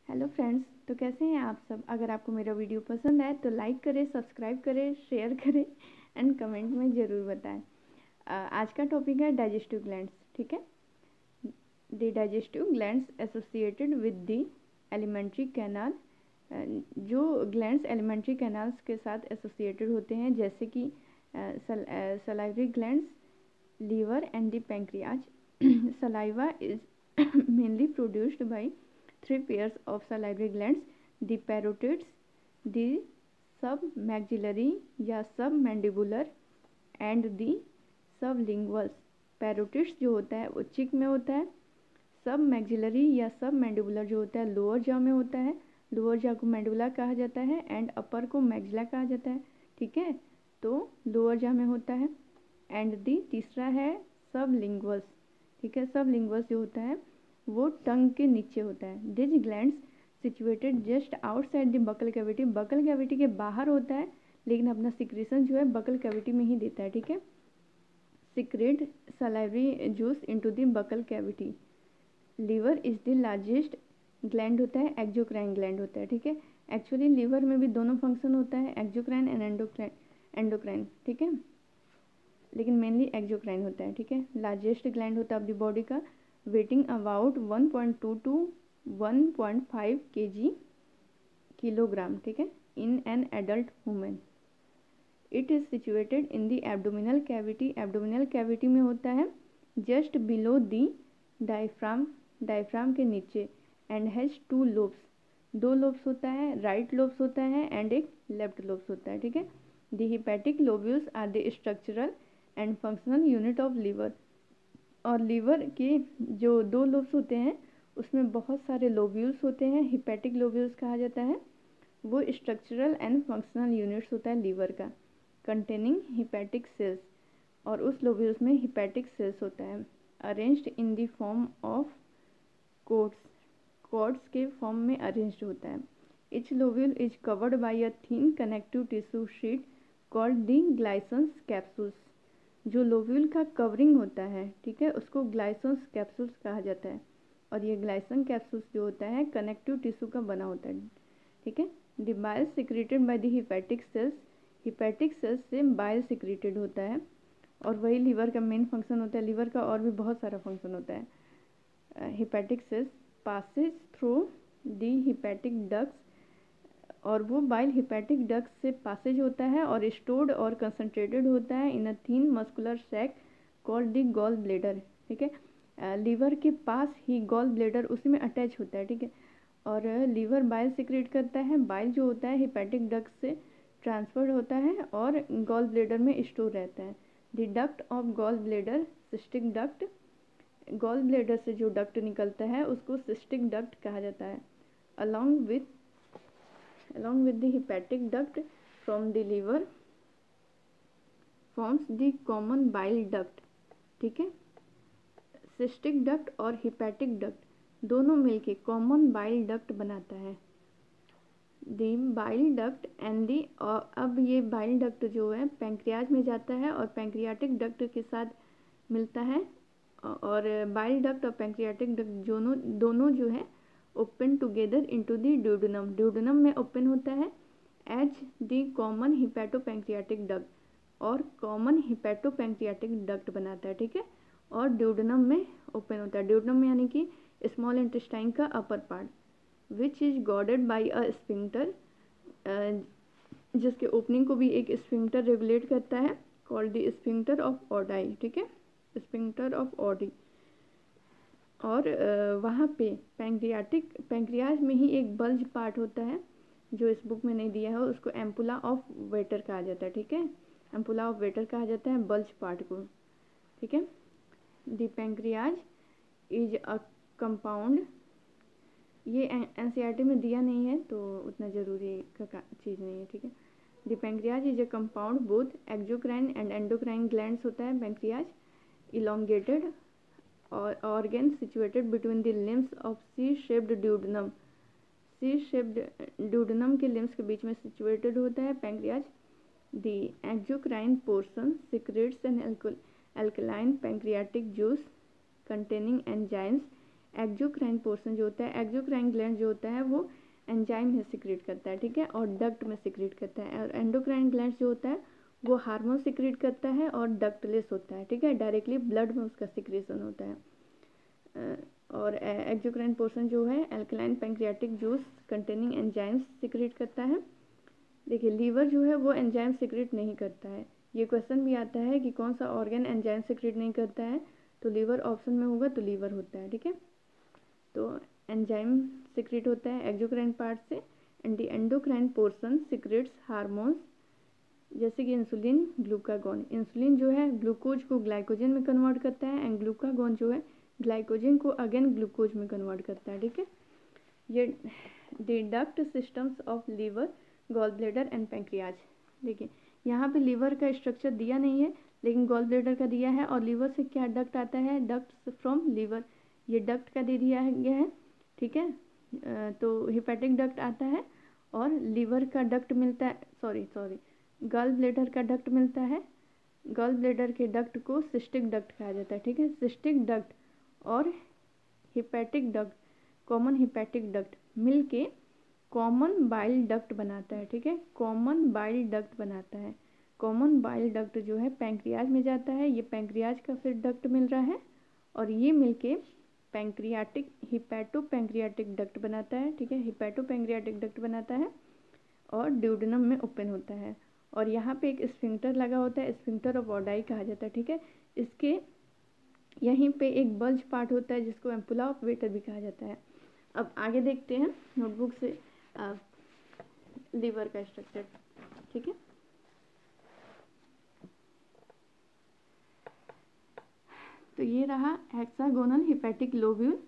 Hello friends, तो कैसे हैं आप सब। अगर आपको मेरा वीडियो पसंद आए तो लाइक करें, सब्सक्राइब करें, शेयर करें एंड कमेंट में ज़रूर बताएं। आज का टॉपिक है डाइजेस्टिव ग्लैंड्स। ठीक है, the digestive glands associated with the alimentary canal. जो ग्लैंड्स एलिमेंट्री कैनाल्स के साथ एसोसिएटेड होते हैं, जैसे कि salivary glands, liver and the pancreas. Saliva is mainly produced by three pairs of salivary glands: the parotids, the submaxillary या submandibular and the sublinguals। parotids जो होता है वो चिक में होता है, सबमैक्सिलरी या सबमैंडिबुलर जो होता है लोअर जॉ में होता है। लोअर जॉ को मैंडिबुला कहा जाता है एंड अपर को मैक्सिला कहा जाता है। ठीक है, तो लोअर जॉ में होता है। एंड दी तीसरा है सबलिंगुअल्स। ठीक है, सबलिंगुअल्स जो होता है वो टंग के नीचे होता है। This glands situated just outside the buccal cavity. Buccal cavity के बाहर होता है, लेकिन अपना सिक्रेशन जो है बकल कैविटी में ही देता है। ठीक है, secrete salivary juice into the buccal cavity. Liver is the largest gland होता है, एक्सोक्राइन ग्लैंड होता है। ठीक है, एक्चुअली लीवर में भी दोनों फंक्शन होता है, एक्सोक्राइन एंड एंडोक्राइन। ठीक है, लेकिन मेनली एक्सोक्राइन होता है। ठीक है, लार्जेस्ट ग्लैंड होता है अपनी बॉडी का, weighing about 1.2 to 1.5 kg kilogram. ठीक है, in an adult women. It is situated in the abdominal cavity. Abdominal cavity में होता है just below the diaphragm, diaphragm के नीचे। एंड हैज टू लोब्स, दो लोब्स होता है, राइट लोब्स होता है एंड एक लेफ्ट लोब्स होता है। ठीक है, the hepatic lobules are the structural and functional unit of liver. और लीवर के जो दो लोब्स होते हैं उसमें बहुत सारे लोब्यूल्स होते हैं, हिपैटिक लोब्यूल्स कहा जाता है। वो स्ट्रक्चरल एंड फंक्शनल यूनिट्स होता है लीवर का, कंटेनिंग हिपैटिक सेल्स। और उस लोब्यूल्स में हिपैटिक सेल्स होता है, arranged in the form of cords, cords के फॉर्म में अरेंज्ड होता है। Each lobule is covered by a thin connective tissue sheet called the Glisson's capsules. जो लोब्यूल का कवरिंग होता है, ठीक है, उसको ग्लाइसन्स कैप्सूल्स कहा जाता है। और ये ग्लाइसन कैप्सूल्स जो होता है कनेक्टिव टिश्यू का बना होता है। ठीक है, the bile secreted by the hepatic sales. Hepatic sales से बाइल सिक्रेटेड होता है, और वही लीवर का मेन फंक्शन होता है। लीवर का और भी बहुत सारा फंक्शन होता है। Hepatic cells passes through the hepatic ducts, और वो बाइल हिपैटिक डक्ट से पासेज होता है और स्टोर्ड और कंसंट्रेटेड होता है in a thin muscular sac called the gall bladder. ठीक है, लीवर के पास ही गॉल ब्लेडर उसी में अटैच होता है। ठीक है, और लीवर बाइल सिक्रेट करता है, बाइल जो होता है हिपैटिक डक्ट से ट्रांसफर होता है और गॉल ब्लेडर में स्टोर रहता है। The duct of gall bladder, cystic duct, gall bladder से जो डक्ट निकलता है उसको सिस्टिक डक्ट कहा जाता है। along with the hepatic duct from the liver forms the common bile duct। ठीक है, सिस्टिक डक्ट और हिपैटिक डक्ट दोनों मिलके कॉमन बाइल डक्ट बनाता है। दी बाइल डक्ट एंड दी, अब ये बाइल डक्ट जो है पैंक्रियाज में जाता है और पैंक्रियाटिक डक्ट के साथ मिलता है। और बाइल डक्ट और पैंक्रियाटिक डक्ट दोनों जो है open together into the duodenum, duodenum में ओपन होता है एज द कॉमन हिपैटोपैंक्रियाटिक डक्ट, और कॉमन हिपैटोपैंक्रियाटिक डक्ट बनाता है। ठीक है, और ड्यूडेनम में ओपन होता है। ड्यूडेनम में यानी कि स्मॉल इंटेस्टाइन का upper part, which is guarded by a sphincter, जिसके ओपनिंग को भी एक स्फिंक्टर रेगुलेट करता है, called the sphincter of Oddi. ठीक है, स्फिंक्टर ऑफ ऑडी। और वहाँ पे पैंक्रियाज में ही एक बल्ज पार्ट होता है जो इस बुक में नहीं दिया है, उसको एम्पुला ऑफ वेटर कहा जाता है। ठीक है, एम्पुला ऑफ वेटर कहा जाता है बल्ज पार्ट को। ठीक है, the pancreas is a compound, ये एनसीईआरटी में दिया नहीं है तो उतना ज़रूरी का चीज़ नहीं है। ठीक है, the pancreas is a compound both exocrine and endocrine glands होता है पैंक्रियाज, इलोंगेटेड और organ situated between the limbs of C shaped duodenum. C shaped duodenum के लिम्स के बीच में सिचुएटेड होता है pancreas. The exocrine portion secretes an alkaline pancreatic juice containing enzymes exocrine portion जो होता है, एक्सोक्राइन ग्लैंड जो होता है वो एंजाइम में सिक्रेट करता है, ठीक है, और डक्ट में सिक्रेट करता है। और एंडोक्राइन ग्लैंड जो होता है वो हार्मोन सिक्रेट करता है और डक्टलेस होता है, ठीक है, डायरेक्टली ब्लड में उसका सिक्रेशन होता है। और एक्सोक्राइन पोर्शन जो है alkaline pancreatic juice containing enzymes secrete करता है। देखिए लीवर जो है वो एंजाइम सिक्रेट नहीं करता है। ये क्वेश्चन भी आता है कि कौन सा ऑर्गन एंजाइम सिक्रेट नहीं करता है, तो लीवर ऑप्शन में होगा, तो लीवर होता है, ठीक है। तो एंजाइम सिक्रेट होता है एक्सोक्राइन पार्ट से, and the endocrine portion secretes hormones जैसे कि इंसुलिन, ग्लूकागॉन। इंसुलिन जो है ग्लूकोज को ग्लाइकोजन में कन्वर्ट करता है, एंड ग्लूकागॉन जो है ग्लाइकोजन को अगेन ग्लूकोज में कन्वर्ट करता है, ठीक है। ये the duct systems of liver, gall bladder and pancreas. देखिए यहाँ पे लीवर का स्ट्रक्चर दिया नहीं है, लेकिन गॉल ब्लैडर का दिया है। और लीवर से क्या डक्ट आता है, डक्ट फ्रॉम लीवर, ये डक्ट का दे दिया गया है, ठीक है। तो हिपैटिक डक्ट आता है और लीवर का डक्ट मिलता है, सॉरी गॉल ब्लैडर का डक्ट मिलता है। गॉल ब्लैडर के डक्ट को सिस्टिक डक्ट कहा जाता है, ठीक है। सिस्टिक डक्ट और hepatic duct, common hepatic duct मिलके कॉमन बाइल डक्ट बनाता है, ठीक है, कॉमन बाइल डक्ट बनाता है। कॉमन बाइल डक्ट जो है पैंक्रियाज में जाता है, ये पैंक्रियाज का फिर डक्ट मिल रहा है, और ये मिलके पैंक्रियाटिक हिपैटो पैंक्रियाटिक डक्ट बनाता है, ठीक है, हिपैटो पैंक्रियाटिक डक्ट बनाता है और ड्यूडेनम में ओपन होता है। और यहाँ पे एक स्फिंक्टर लगा होता है, स्फिंक्टर ऑफ ऑडाई कहा जाता है, ठीक है। इसके यहीं पे एक बल्ज पार्ट होता है जिसको एम्पुला ऑफ वेटर भी कहा जाता है। अब आगे देखते हैं नोटबुक से लीवर का स्ट्रक्चर, ठीक है। तो ये रहा hexagonal hepatic lobule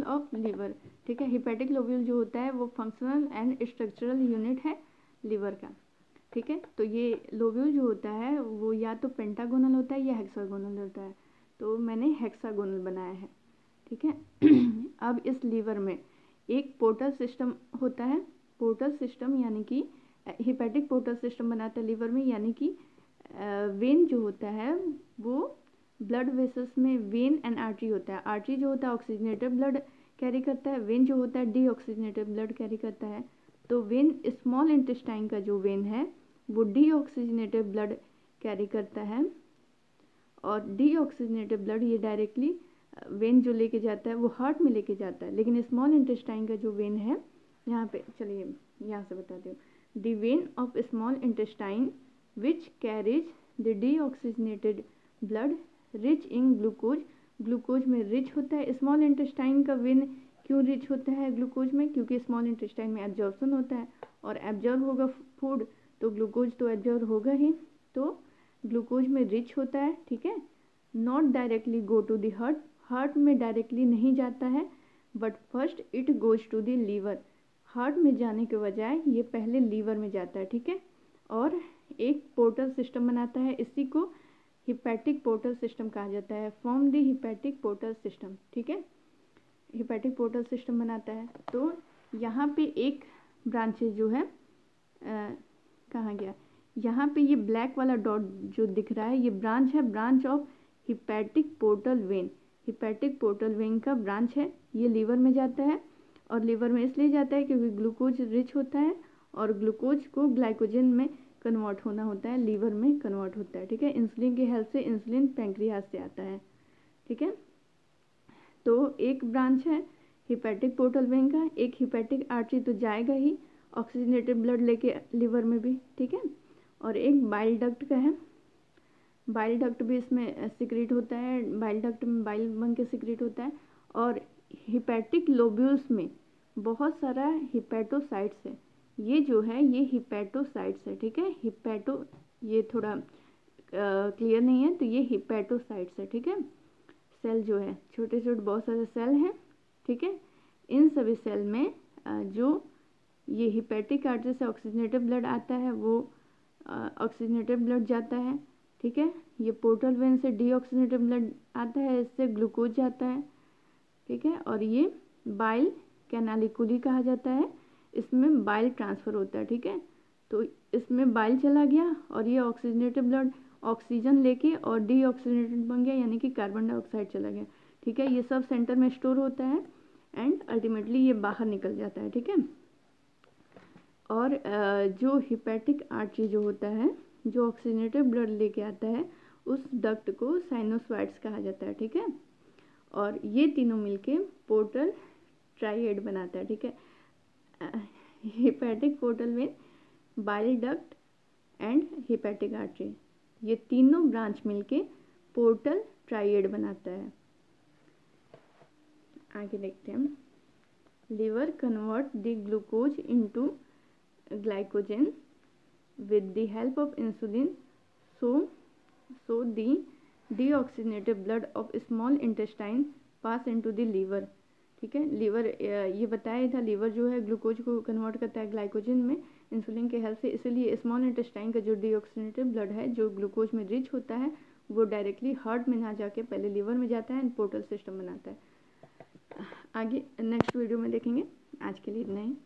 of liver, ठीक है। हिपैटिक लोब्यूल जो होता है वो फंक्शनल एंड स्ट्रक्चरल यूनिट है लीवर का, ठीक है। तो ये लोब्यूल जो होता है वो या तो पेंटागोनल होता है या हेक्सागोनल होता है, तो मैंने हेक्सागोनल बनाया है, ठीक है। अब इस लीवर में एक पोर्टल सिस्टम होता है, पोर्टल सिस्टम यानी कि हिपैटिक पोर्टल सिस्टम बनाता है लीवर में, यानी कि वेन जो होता है वो ब्लड वेसल्स में वेन एंड आर्टरी होता है। आर्टरी जो होता है ऑक्सीजनेटेड ब्लड कैरी करता है, वेन जो होता है डीऑक्सीजनेटेड ब्लड कैरी करता है। तो वेन स्मॉल इंटेस्टाइन का जो वेन है वो डीऑक्सीजनेटेड ब्लड कैरी करता है, और डीऑक्सीजनेटेड ब्लड ये डायरेक्टली वेन जो लेके जाता है वो हार्ट में लेके जाता है। लेकिन स्मॉल इंटेस्टाइन का जो वेन है, यहाँ पे चलिए यहाँ से बताती हूँ, the when of small intestine which carries the deoxygenated blood rich in glucose, glucose में रिच होता है। स्मॉल इंटेस्टाइन का वेन क्यों रिच होता है ग्लूकोज में, क्योंकि स्मॉल इंटेस्टाइन में एब्जॉर्प्शन होता है, और एब्जॉर्ब होगा फूड तो ग्लूकोज तो एब्जॉर्ब होगा ही, तो ग्लूकोज में रिच होता है, ठीक है। Not directly go to the heart, heart में डायरेक्टली नहीं जाता है, but first it goes to the liver, heart में जाने के बजाय ये पहले लीवर में जाता है, ठीक है। और एक पोर्टल सिस्टम बनाता है, इसी को हिपैटिक पोर्टल सिस्टम कहा जाता है। Form the hepatic portal system, ठीक है, हिपैटिक पोर्टल सिस्टम बनाता है। तो यहाँ पे एक ब्रांचेज जो है कहाँ गया, यहाँ पे ये ब्लैक वाला डॉट जो दिख रहा है ये ब्रांच है, branch of hepatic portal vein, hepatic portal vein का ब्रांच है, ये लीवर में जाता है। और लीवर में इसलिए जाता है क्योंकि ग्लूकोज रिच होता है, और ग्लूकोज को ग्लाइकोजन में कन्वर्ट होना होता है, लीवर में कन्वर्ट होता है, ठीक है। इंसुलिन की हेल्प से, इंसुलिन पैंक्रियाज से आता है, ठीक है। तो एक ब्रांच है हिपैटिक पोर्टल वेन का, एक हिपैटिक आर्टरी तो जाएगा ही ऑक्सीजनेटेड ब्लड लेके लीवर में भी, ठीक है। और एक बाइल डक्ट का है, बाइल डक्ट भी इसमें सिक्रेट होता है, बाइल डक्ट में बाइल बन के सिक्रेट होता है। और हिपैटिक लोब्यूल्स में बहुत सारा हिपैटोसाइट्स है, ये जो है ये हिपैटोसाइट्स है, ठीक है। हिपैटो ये थोड़ा क्लियर नहीं है, तो ये हिपैटोसाइट्स है, ठीक है। सेल जो है छोटे छोटे बहुत सारे सेल हैं, ठीक है। इन सभी सेल में जो ये हिपैटिक आर्टरी से ऑक्सीजनेटेड ब्लड आता है वो ऑक्सीजनेटेड ब्लड जाता है, ठीक है। ये पोर्टल वेन से डीऑक्सीजनेटेड ब्लड आता है, इससे ग्लूकोज जाता है, ठीक है। और ये बाइल कैनालिकुली कहा जाता है, इसमें बाइल ट्रांसफ़र होता है, ठीक है। तो इसमें बाइल चला गया और ये ऑक्सीजनेटेड ब्लड ऑक्सीजन लेके और डीऑक्सीजनेटेड बन गया, यानी कि कार्बन डाइऑक्साइड चला गया, ठीक है। ये सब सेंटर में स्टोर होता है एंड अल्टीमेटली ये बाहर निकल जाता है, ठीक है। और जो हिपैटिक आर्टरी जो होता है, जो ऑक्सीजनेटेड ब्लड लेके आता है, उस डक्ट को साइनोसॉइड्स कहा जाता है, ठीक है। और ये तीनों मिलके पोर्टल ट्राइएड बनाता है, ठीक है। हिपैटिक पोर्टल में bile duct and hepatic artery, ये तीनों ब्रांच मिलके पोर्टल ट्राइएड बनाता है। आगे देखते हैं। Liver convert the glucose into glycogen with the help of insulin, so the deoxygenated blood of small intestine pass into the liver, ठीक है। लीवर, ये बताया था, लीवर जो है ग्लूकोज को कन्वर्ट करता है ग्लाइकोजन में इंसुलिन के हेल्प से, इसलिए स्मॉल इंटेस्टाइन का जो डीऑक्सीजनेटेड ब्लड है जो ग्लूकोज में रिच होता है वो डायरेक्टली हार्ट में ना जाके पहले लीवर में जाता है एंड पोर्टल सिस्टम बनाता है। आगे नेक्स्ट वीडियो में देखेंगे। आज के लिए इतना ही।